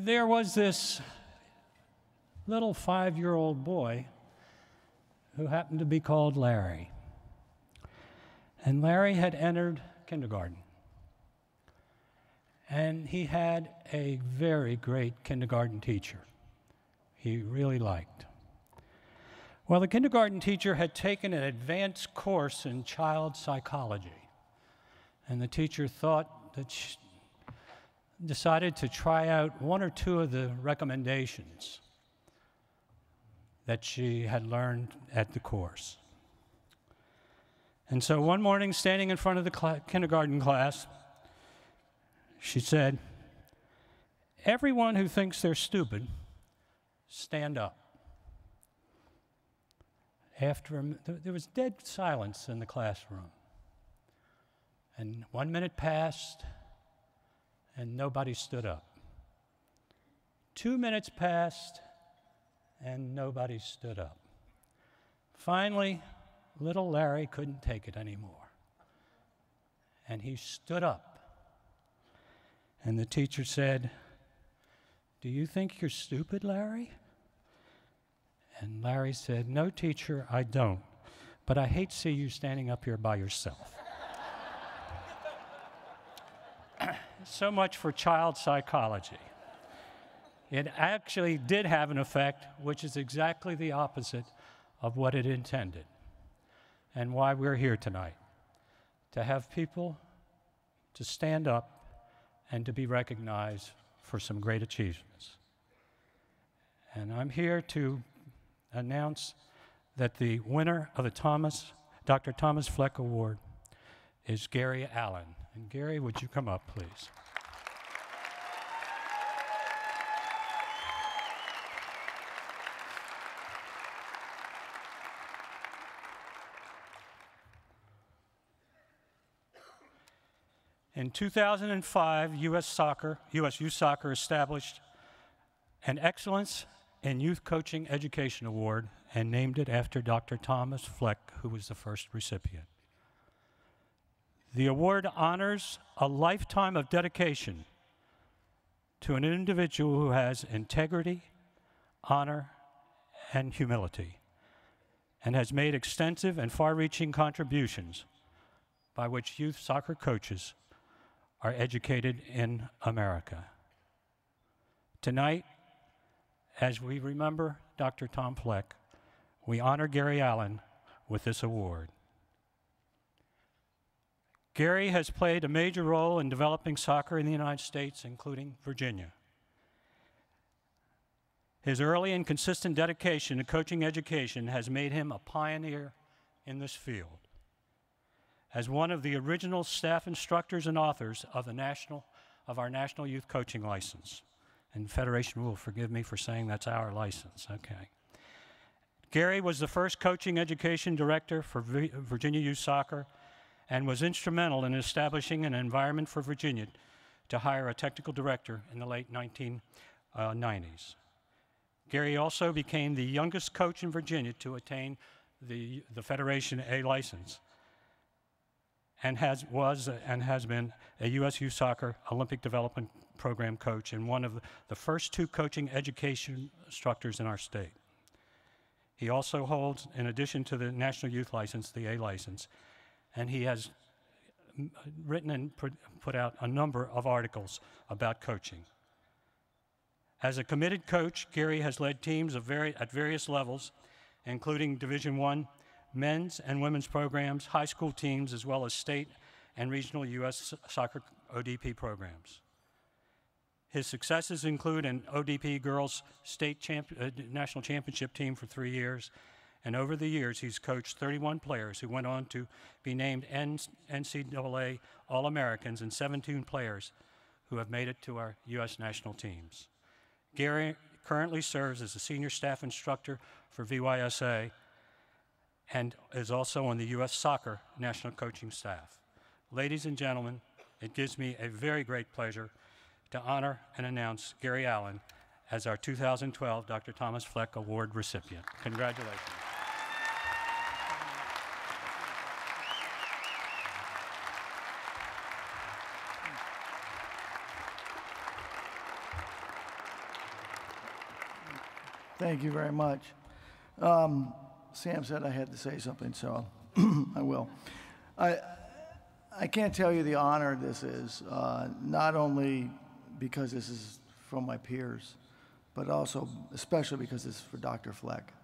There was this little 5-year-old boy who happened to be called Larry. And Larry had entered kindergarten. And he had a very great kindergarten teacher he really liked. Well, the kindergarten teacher had taken an advanced course in child psychology. And the teacher thought that she decided to try out one or two of the recommendations that she had learned at the course. And so one morning, standing in front of the kindergarten class, she said, "Everyone who thinks they're stupid, stand up." There was dead silence in the classroom. And 1 minute passed, and nobody stood up. 2 minutes passed, and nobody stood up. Finally, little Larry couldn't take it anymore. And he stood up. And the teacher said, "Do you think you're stupid, Larry?" And Larry said, "No, teacher, I don't. But I hate to see you standing up here by yourself." So much for child psychology. It actually did have an effect, which is exactly the opposite of what it intended, and why we're here tonight, to have people to stand up and to be recognized for some great achievements. And I'm here to announce that the winner of the Dr. Thomas Fleck Award is Gary Allen. And Gary, would you come up, please? In 2005, U.S. Youth Soccer established an Excellence in Youth Coaching Education Award and named it after Dr. Thomas Fleck, who was the first recipient. The award honors a lifetime of dedication to an individual who has integrity, honor, and humility, and has made extensive and far-reaching contributions by which youth soccer coaches are educated in America. Tonight, as we remember Dr. Tom Fleck, we honor Gary Allen with this award. Gary has played a major role in developing soccer in the United States, including Virginia. His early and consistent dedication to coaching education has made him a pioneer in this field. As one of the original staff instructors and authors of our National Youth Coaching License. And Federation will forgive me for saying that's our license, okay. Gary was the first coaching education director for Virginia Youth Soccer and was instrumental in establishing an environment for Virginia to hire a technical director in the late 1990s. Gary also became the youngest coach in Virginia to attain the Federation A license, and has been a U.S. Youth Soccer Olympic Development Program coach and one of the first 2 coaching education instructors in our state. He also holds, in addition to the National Youth License, the A license, and he has written and put out a number of articles about coaching. As a committed coach, Gary has led teams at various levels, including Division I men's and women's programs, high school teams, as well as state and regional U.S. soccer ODP programs. His successes include an ODP girls national championship team for 3 years, and over the years he's coached 31 players who went on to be named NCAA All-Americans and 17 players who have made it to our U.S. national teams. Gary currently serves as a senior staff instructor for VYSA and is also on the U.S. Soccer National Coaching Staff. Ladies and gentlemen, it gives me a very great pleasure to honor and announce Gary Allen as our 2012 Dr. Thomas Fleck Award recipient. Congratulations. Thank you very much. Sam said I had to say something, so I will. I can't tell you the honor this is, not only because this is from my peers, but also especially because it's for Dr. Fleck.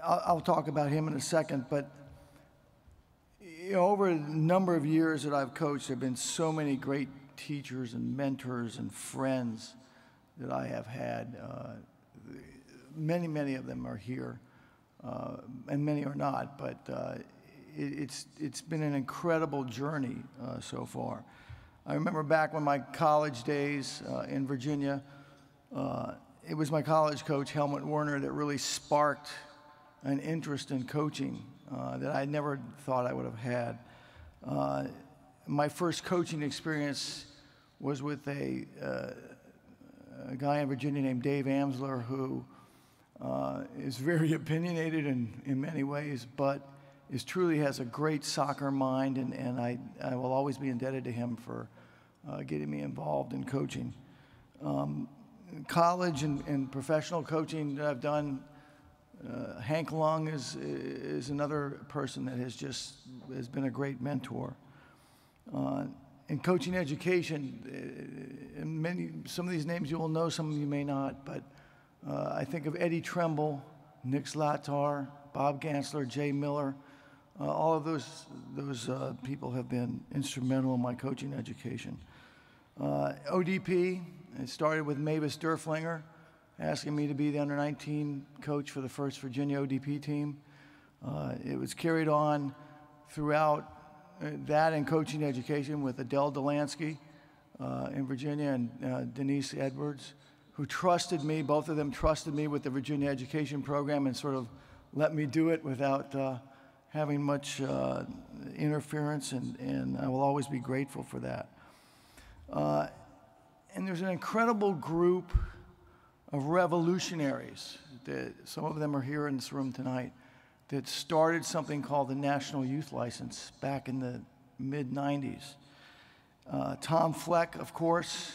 I'll talk about him in a second, but you know, over a number of years that I've coached, there have been so many great teachers and mentors and friends that I have had. Many of them are here, and many are not, but it's been an incredible journey so far. I remember back when my college days in Virginia, it was my college coach, Helmut Werner, that really sparked an interest in coaching that I never thought I would have had. My first coaching experience was with a guy in Virginia named Dave Amsler, who is very opinionated in many ways, but truly has a great soccer mind, and I will always be indebted to him for getting me involved in coaching. College and professional coaching that I've done, Hank Lung is another person that has been a great mentor. In coaching education, some of these names you will know, some of you may not, but I think of Eddie Tremble, Nick Zlatar, Bob Gansler, Jay Miller. All of those people have been instrumental in my coaching education. ODP, it started with Mavis Derflinger asking me to be the under-19 coach for the first Virginia ODP team. It was carried on throughout that and coaching education with Adele Delansky in Virginia and Denise Edwards, who trusted me. Both of them trusted me with the Virginia education program and sort of let me do it without having much interference, and I will always be grateful for that. And there's an incredible group of revolutionaries, that some of them are here in this room tonight, that started something called the National Youth License back in the mid-90s. Tom Fleck, of course,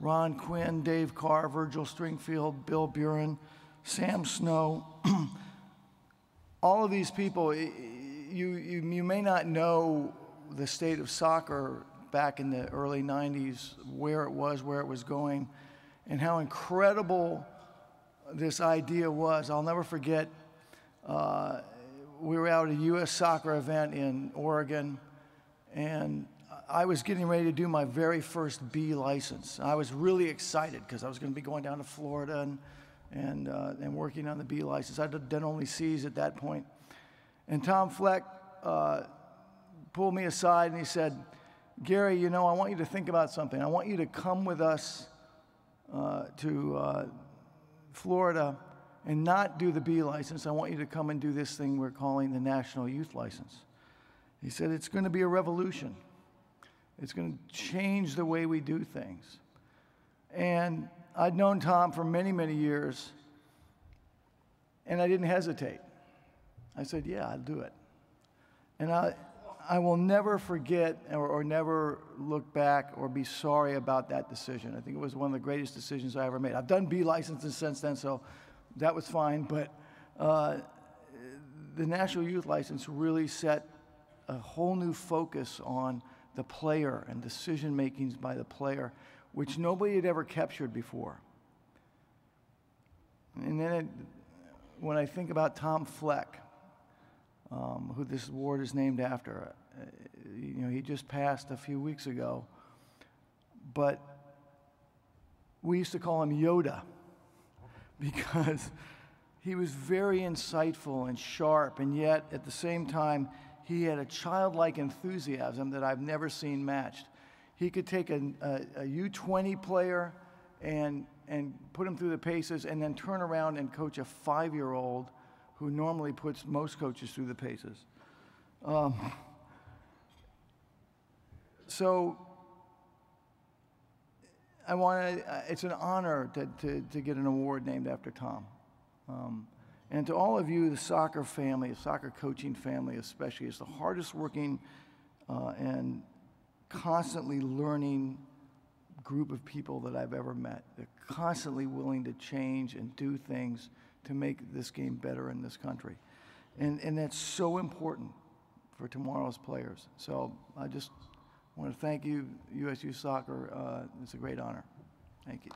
Ron Quinn, Dave Carr, Virgil Stringfield, Bill Buren, Sam Snow. All of these people, you may not know the state of soccer back in the early 90s, where it was going, and how incredible this idea was. I'll never forget, we were out at a U.S. soccer event in Oregon, and I was getting ready to do my very first B license. I was really excited because I was going to be going down to Florida and working on the B license. I'd done only C's at that point. And Tom Fleck pulled me aside and he said, "Gary, you know, I want you to think about something. I want you to come with us to Florida and not do the B license. I want you to come and do this thing we're calling the National Youth License." He said, "It's going to be a revolution. It's going to change the way we do things." And I'd known Tom for many, many years, and I didn't hesitate. I said, "Yeah, I'll do it." And I will never forget or never look back or be sorry about that decision. I think it was one of the greatest decisions I ever made. I've done B licenses since then, so that was fine, but the National Youth License really set a whole new focus on the player and decision makings by the player, which nobody had ever captured before. And then when I think about Tom Fleck, who this award is named after, you know, he just passed a few weeks ago, but we used to call him Yoda because he was very insightful and sharp, and yet at the same time he had a childlike enthusiasm that I've never seen matched. He could take a U20 player and put him through the paces and then turn around and coach a 5-year-old who normally puts most coaches through the paces. So it's an honor to get an award named after Tom. And to all of you, the soccer family, the soccer coaching family especially, is the hardest working and constantly learning group of people that I've ever met. They're constantly willing to change and do things to make this game better in this country. And that's so important for tomorrow's players. So I just want to thank you, USU Soccer. It's a great honor. Thank you.